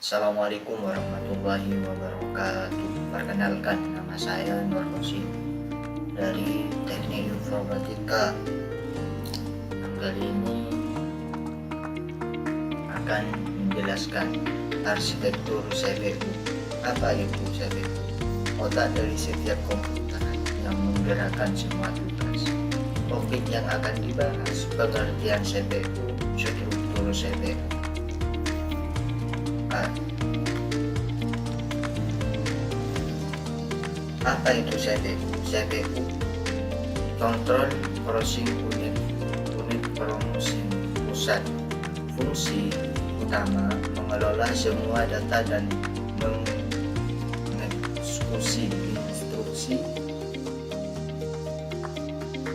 Assalamualaikum warahmatullahi wabarakatuh. Perkenalkan, nama saya Nur Rosi dari Teknik Informatika. Kali ini akan menjelaskan arsitektur CPU. Apa itu CPU? Otak dari setiap komputer yang menggerakkan semua tugas. Topik yang akan dibahas: pengertian CPU, struktur CPU. Apa itu CPU? CPU Control Processing Unit, unit promosi pusat. Fungsi utama mengelola semua data dan mengeksekusi instruksi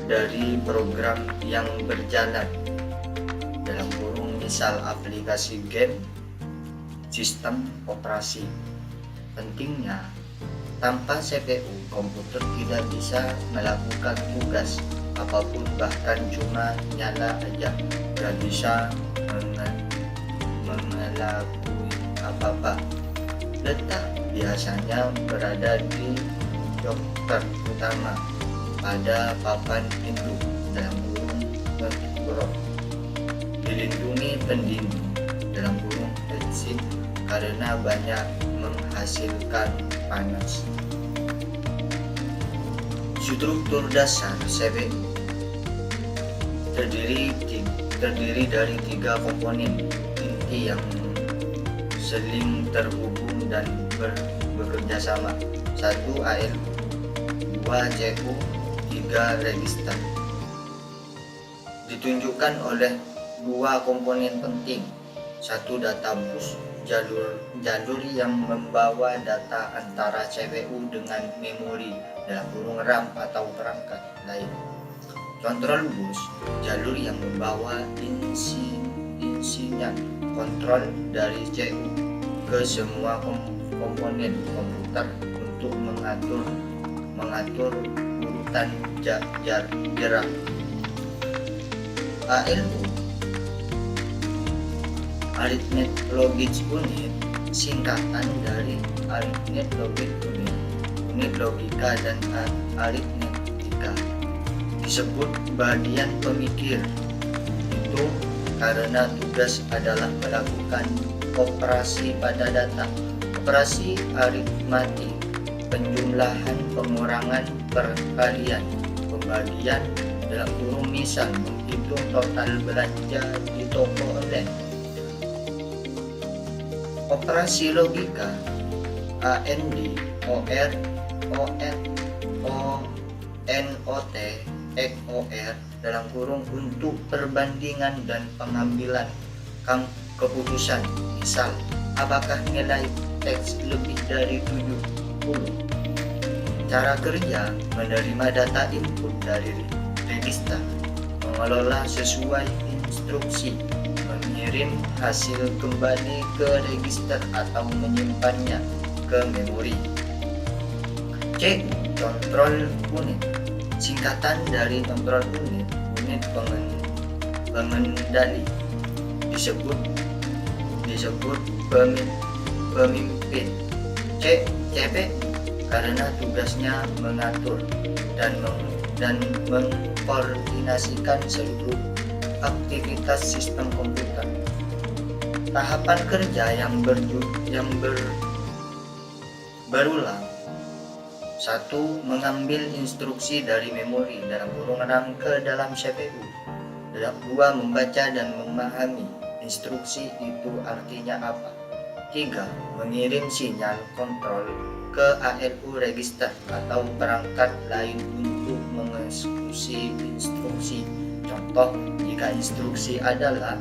dari program yang berjalan, dalam kurung misal aplikasi game, sistem operasi. Pentingnya, tanpa CPU, komputer tidak bisa melakukan tugas apapun, bahkan cuma nyala aja gak bisa mengelakui apa-apa. Letak biasanya berada di dokter utama pada papan induk, dalam kurung background, dilindungi pendingin, dalam kurung heatsink, karena banyak menghasilkan panas. Struktur dasar CPU terdiri dari 3 komponen inti yang saling terhubung dan bekerja sama. 1 ALU, 2 CPU, 3 register. Ditunjukkan oleh 2 komponen penting. 1 data bus, jalur yang membawa data antara CPU dengan memori, dalam kurung RAM atau perangkat lain. Control bus, jalur yang membawa insinyal kontrol dari CPU ke semua komponen komputer untuk mengatur urutan jarak. ALU, Arithmetic Logic Unit, singkatan dari Arithmetic Logic Unit, unit logika dan aritmetika. Disebut bagian pemikir itu karena tugas adalah melakukan operasi pada data. Operasi aritmatik, penjumlahan, pengurangan, perkalian, pembagian, dalam kurung misal menghitung total belanja di toko online. Operasi logika, AND, OR, ON, ONOT, XOR, dalam kurung untuk perbandingan dan pengambilan keputusan. Misal, apakah nilai teks lebih dari 70? Cara kerja: menerima data input dari register, mengelola sesuai instruksi, mengirim hasil kembali ke register atau menyimpannya ke memori. C. Control unit, singkatan dari control unit, unit pengendali. Disebut pemimpin. CP karena tugasnya mengatur dan mengkoordinasikan seluruh aktivitas sistem komputer. Tahapan kerja yang berulang. 1. Mengambil instruksi dari memori, dalam kurung RAM, ke dalam CPU. 2. Membaca dan memahami instruksi itu artinya apa. 3. Mengirim sinyal kontrol ke ALU register atau perangkat lain untuk mengeksekusi instruksi. Contoh, jika instruksi adalah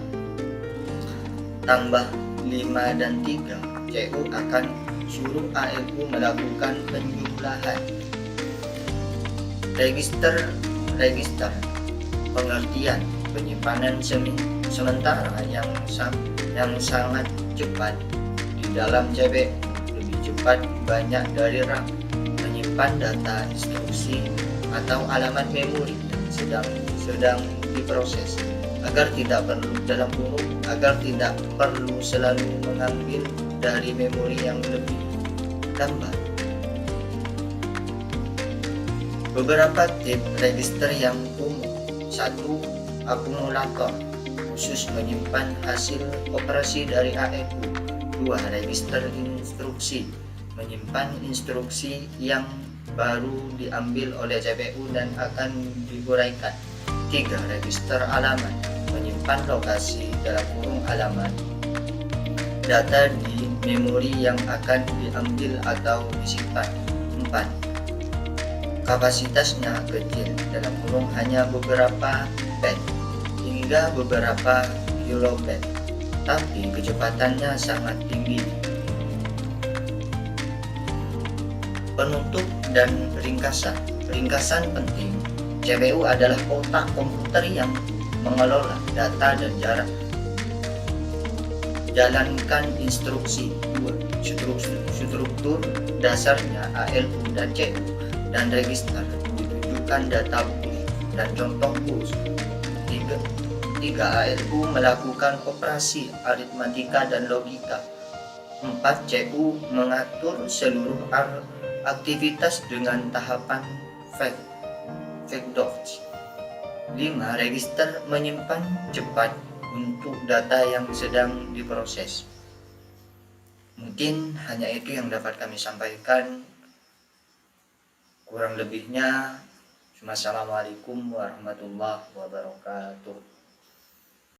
tambah 5 dan 3, CPU akan suruh ALU melakukan penjumlahan. Register, pengertian penyimpanan sementara yang sangat cepat di dalam CPU, lebih cepat banyak dari RAM, menyimpan data instruksi atau alamat memori yang sedang diproses. agar tidak perlu selalu mengambil dari memori yang lebih lambat. Beberapa tipe register yang umum. 1. Akumulator, khusus menyimpan hasil operasi dari ALU. 2. Register instruksi, menyimpan instruksi yang baru diambil oleh CPU dan akan diuraikan. 3. Register alamat, menyimpan lokasi alamat data di memori yang akan diambil atau disimpan. 4. Kapasitasnya kecil, hanya beberapa byte hingga beberapa kilobyte, tapi kecepatannya sangat tinggi. Penutup dan ringkasan. Ringkasan penting. CPU adalah otak komputer yang mengelola data dan jalankan instruksi. 2. Struktur dasarnya ALU dan CU dan register ditunjukkan data bus dan contoh bus. 3. ALU melakukan operasi aritmatika dan logika. 4. CU mengatur seluruh aktivitas dengan tahapan Fedorch. 5. Register menyimpan cepat untuk data yang sedang diproses. Mungkin hanya itu yang dapat kami sampaikan. Kurang lebihnya, Assalamualaikum warahmatullahi wabarakatuh.